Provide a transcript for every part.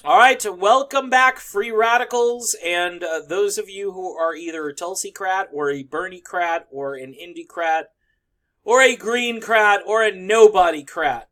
All right, welcome back, free radicals, and those of you who are either a Tulsi-crat or a Bernie-crat or an Indy-crat or a Green-crat or a nobody-crat.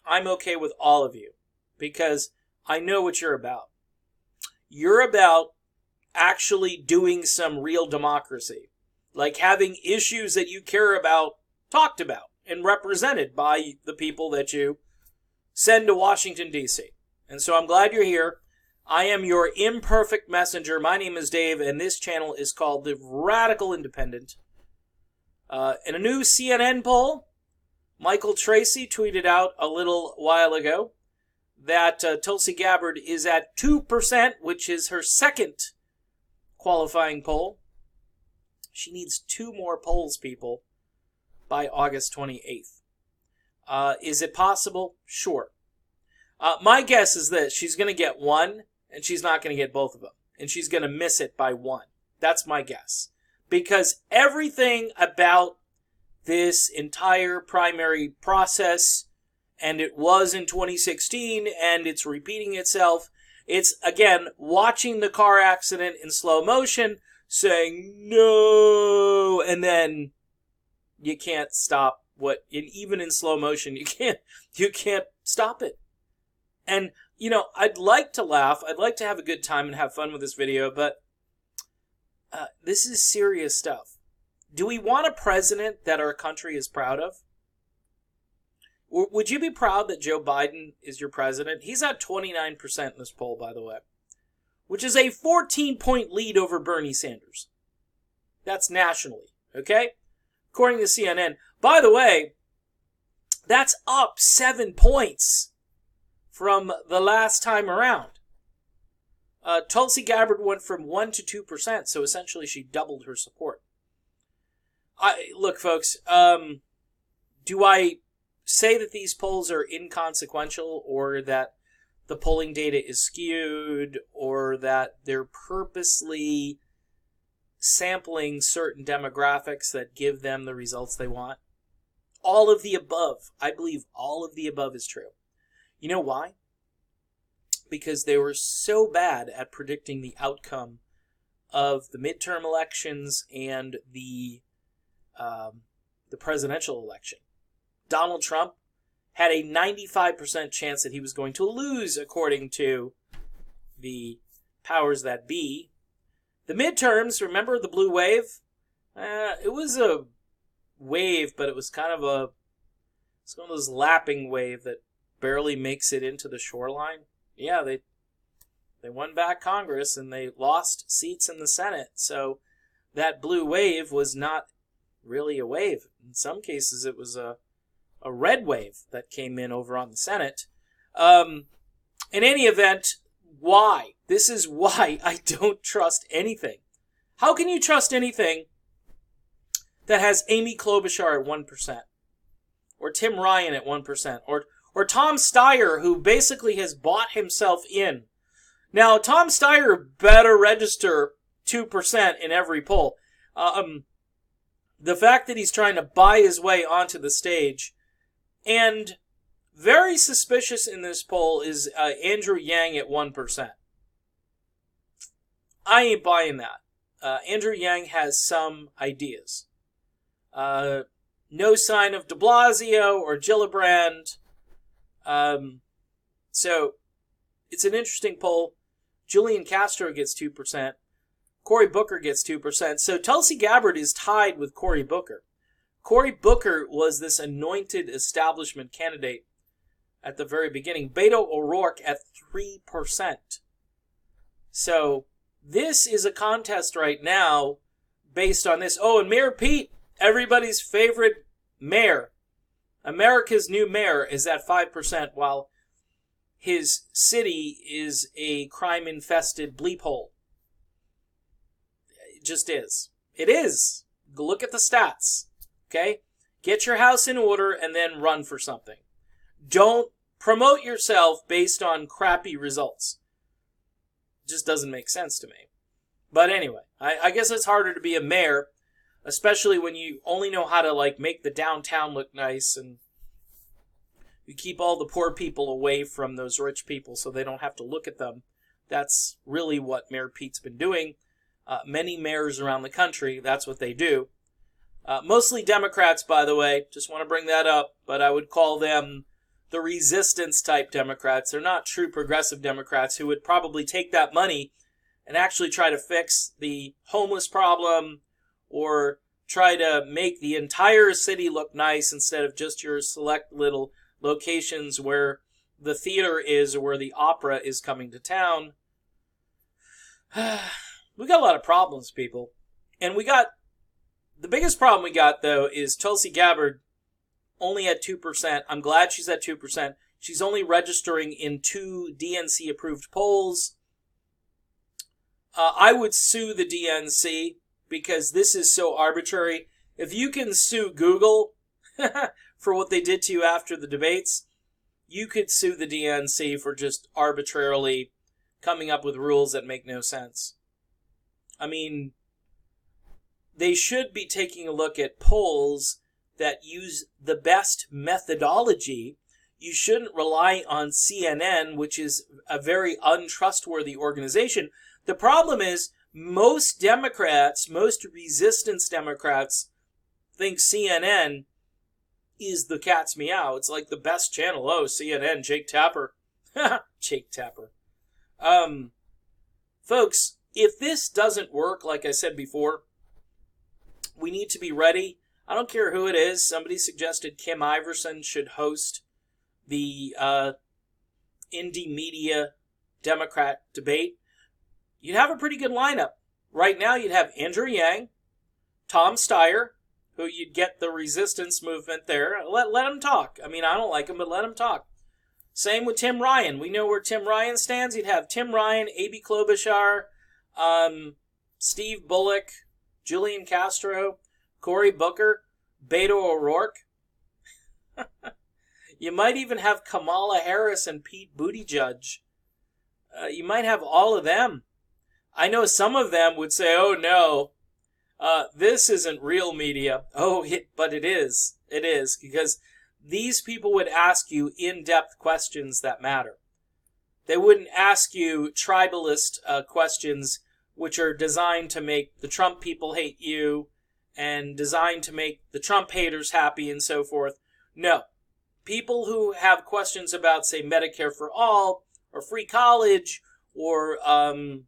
I'm okay with all of you because I know what you're about. You're about actually doing some real democracy, like having issues that you care about talked about and represented by the people that you send to Washington, D.C. And so I'm glad you're here. I am your imperfect messenger. My name is Dave, and this channel is called The Radical Independent. In a new CNN poll, Michael Tracy tweeted out a little while ago that Tulsi Gabbard is at 2%, which is her second qualifying poll. She needs 2 more polls, people, by August 28th. Is it possible? Sure. My guess is this. She's going to get 1, and she's not going to get both of them. And she's going to miss it by 1. That's my guess. Because everything about this entire primary process, and it was in 2016, and it's repeating itself, it's, again, watching the car accident in slow motion, saying, no, and then you can't stop even in slow motion, you can't stop it. And, you know, I'd like to laugh. I'd like to have a good time and have fun with this video, but this is serious stuff. Do we want a president that our country is proud of? Would you be proud that Joe Biden is your president? He's at 29% in this poll, by the way, which is a 14-point lead over Bernie Sanders. That's nationally, okay? According to CNN. By the way, that's up 7 points from the last time around. Tulsi Gabbard went from 1 to 2%, so essentially she doubled her support. Look, folks, do I say that these polls are inconsequential or that the polling data is skewed or that they're purposely sampling certain demographics that give them the results they want? All of the above. I believe all of the above is true. You know why? Because they were so bad at predicting the outcome of the midterm elections and the presidential election. Donald Trump had a 95% chance that he was going to lose, according to the powers that be. The midterms, remember the blue wave? It was a wave, but it was kind of it's one of those lapping wave that barely makes it into the shoreline. Yeah, they won back Congress and they lost seats in the Senate. So that blue wave was not really a wave. In some cases, it was a red wave that came in over on the Senate. In any event, why? This is why I don't trust anything. How can you trust anything that has Amy Klobuchar at 1%? Or Tim Ryan at 1%? Or Tom Steyer, who basically has bought himself in. Now, Tom Steyer better register 2% in every poll. The fact that he's trying to buy his way onto the stage, and very suspicious in this poll is Andrew Yang at 1%. I ain't buying that. Andrew Yang has some ideas. No sign of de Blasio or Gillibrand. So it's an interesting poll. Julian Castro gets 2%. Cory Booker gets 2%. So Tulsi Gabbard is tied with Cory Booker. Cory Booker was this anointed establishment candidate at the very beginning. Beto O'Rourke at 3%. So this is a contest right now based on this. Oh, and Mayor Pete, everybody's favorite mayor, America's new mayor, is at 5%, while his city is a crime-infested bleep hole. It just is. It is. Look at the stats. Okay? Get your house in order and then run for something. Don't promote yourself based on crappy results. It just doesn't make sense to me. But anyway, I guess it's harder to be a mayor, especially when you only know how to, like, make the downtown look nice and You keep all the poor people away from those rich people so they don't have to look at them. That's really what Mayor Pete's been doing. Many mayors around the country, that's what they do. Mostly Democrats, by the way. Just want to bring that up. But I would call them the resistance type Democrats. They're not true progressive Democrats who would probably take that money and actually try to fix the homeless problem or try to make the entire city look nice instead of just your select little locations where the theater is or where the opera is coming to town. We got a lot of problems, people. And the biggest problem we got, though, is Tulsi Gabbard only at 2%. I'm glad she's at 2%. She's only registering in 2 DNC-approved polls. I would sue the DNC because this is so arbitrary. If you can sue Google for what they did to you after the debates, you could sue the DNC for just arbitrarily coming up with rules that make no sense. I mean, they should be taking a look at polls that use the best methodology. You shouldn't rely on CNN, which is a very untrustworthy organization. The problem is most Democrats, most resistance Democrats, think CNN is the cat's meow. It's like the best channel. Oh, CNN, Jake Tapper. Jake Tapper. Folks, if this doesn't work, like I said before, we need to be ready. I don't care who it is. Somebody suggested Kim Iverson should host the indie media Democrat debate. You'd have a pretty good lineup. Right now, you'd have Andrew Yang, Tom Steyer, who you'd get the resistance movement there. Let him talk. I mean, I don't like him, but let him talk. Same with Tim Ryan. We know where Tim Ryan stands. You'd have Tim Ryan, A.B. Klobuchar, Steve Bullock, Julian Castro, Cory Booker, Beto O'Rourke. You might even have Kamala Harris and Pete Buttigieg. You might have all of them. I know some of them would say, oh no, this isn't real media. But it is. It is, because these people would ask you in-depth questions that matter. They wouldn't ask you tribalist questions which are designed to make the Trump people hate you and designed to make the Trump haters happy and so forth. No. People who have questions about, say, Medicare for all or free college or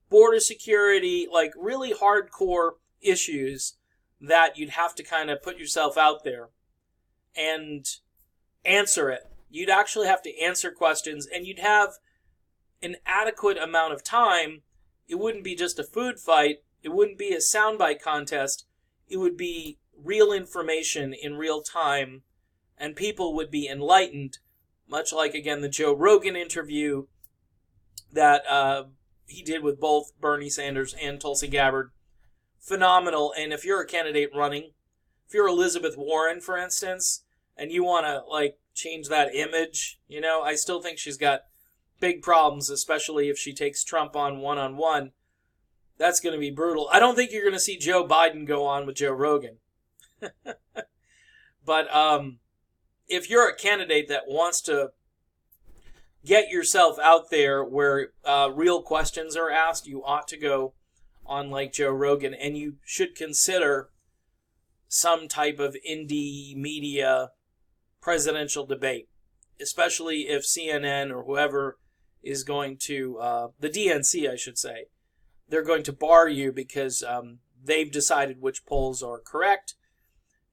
border security, like really hardcore issues that you'd have to kind of put yourself out there and answer it. You'd actually have to answer questions, and you'd have an adequate amount of time. It wouldn't be just a food fight. It wouldn't be a soundbite contest. It would be real information in real time, and people would be enlightened, much like, again, the Joe Rogan interview that he did with both Bernie Sanders and Tulsi Gabbard. Phenomenal. And if you're a candidate running, if you're Elizabeth Warren, for instance, and you want to, like, change that image, you know, I still think she's got big problems, especially if she takes Trump on one-on-one. That's going to be brutal. I don't think you're going to see Joe Biden go on with Joe Rogan. But if you're a candidate that wants to get yourself out there where real questions are asked, you ought to go on like Joe Rogan, and you should consider some type of indie media presidential debate, especially if CNN or whoever is going to, the DNC, I should say, they're going to bar you because they've decided which polls are correct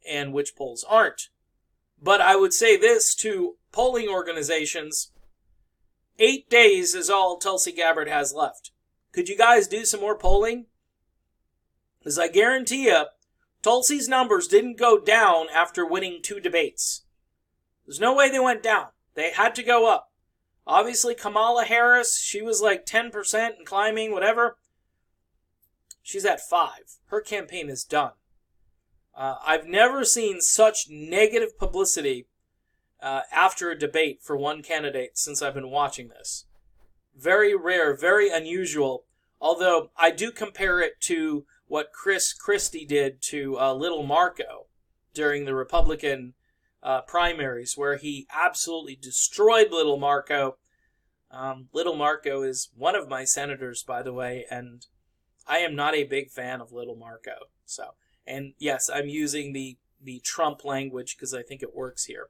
and which polls aren't. But I would say this to polling organizations: 8 days is all Tulsi Gabbard has left. Could you guys do some more polling? Because I guarantee you, Tulsi's numbers didn't go down after winning 2 debates. There's no way they went down. They had to go up. Obviously, Kamala Harris, she was like 10% and climbing, whatever. She's at 5. Her campaign is done. I've never seen such negative publicity after a debate for one candidate since I've been watching this. Very rare, very unusual. Although I do compare it to what Chris Christie did to Little Marco during the Republican primaries, where he absolutely destroyed Little Marco. Little Marco is one of my senators, by the way, and I am not a big fan of Little Marco. So, and yes, I'm using the Trump language because I think it works here.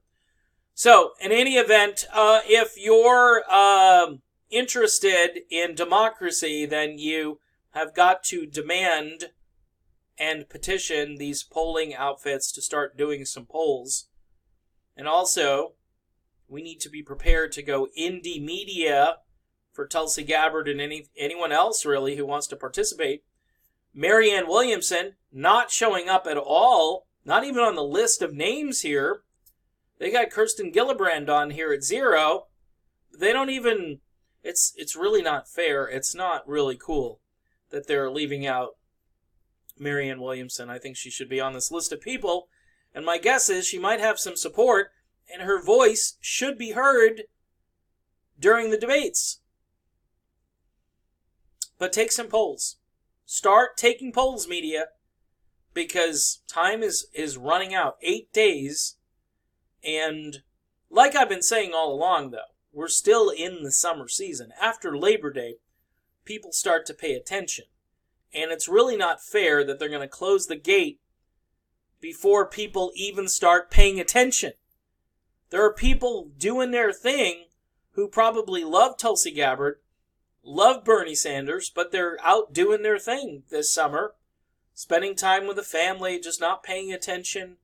So, in any event, if you're interested in democracy, then you have got to demand and petition these polling outfits to start doing some polls. And also, we need to be prepared to go indie media for Tulsi Gabbard and anyone else, really, who wants to participate. Marianne Williamson not showing up at all, not even on the list of names here. They got Kirsten Gillibrand on here at 0. They don't even... It's really not fair. It's not really cool that they're leaving out Marianne Williamson. I think she should be on this list of people. And my guess is she might have some support, and her voice should be heard during the debates. But take some polls. Start taking polls, media, because time is running out. 8 days. And like I've been saying all along, though, we're still in the summer season. After Labor Day, people start to pay attention. And it's really not fair that they're going to close the gate before people even start paying attention. There are people doing their thing who probably love Tulsi Gabbard, love Bernie Sanders, but they're out doing their thing this summer, spending time with the family, just not paying attention,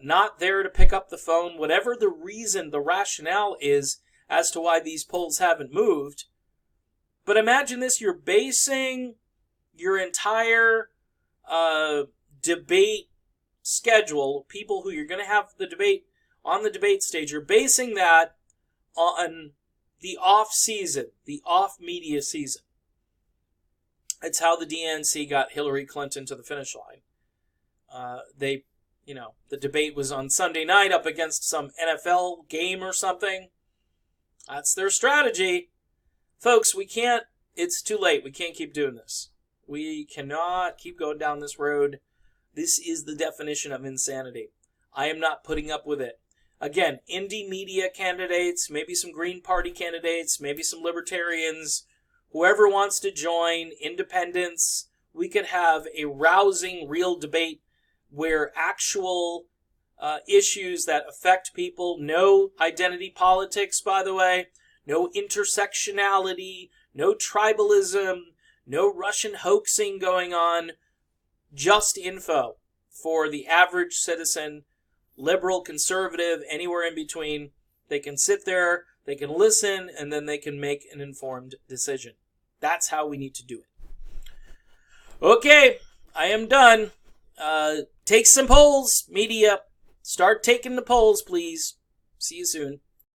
not there to pick up the phone, whatever the reason, the rationale is as to why these polls haven't moved. But imagine this, you're basing your entire debate schedule, people who you're going to have the debate on the debate stage, you're basing that on the off season, the off media season. It's how the DNC got Hillary Clinton to the finish line. The debate was on Sunday night up against some NFL game or something. That's their strategy. Folks, it's too late. We can't keep doing this. We cannot keep going down this road. This is the definition of insanity. I am not putting up with it. Again, indie media candidates, maybe some Green Party candidates, maybe some libertarians, whoever wants to join, independents, we could have a rousing, real debate where actual issues that affect people, no identity politics, by the way, no intersectionality, no tribalism, no Russian hoaxing going on, just info for the average citizen, liberal, conservative, anywhere in between. They can sit there, they can listen, and then they can make an informed decision. That's how we need to do it. Okay, I am done. Take some polls, media. Start taking the polls, please. See you soon.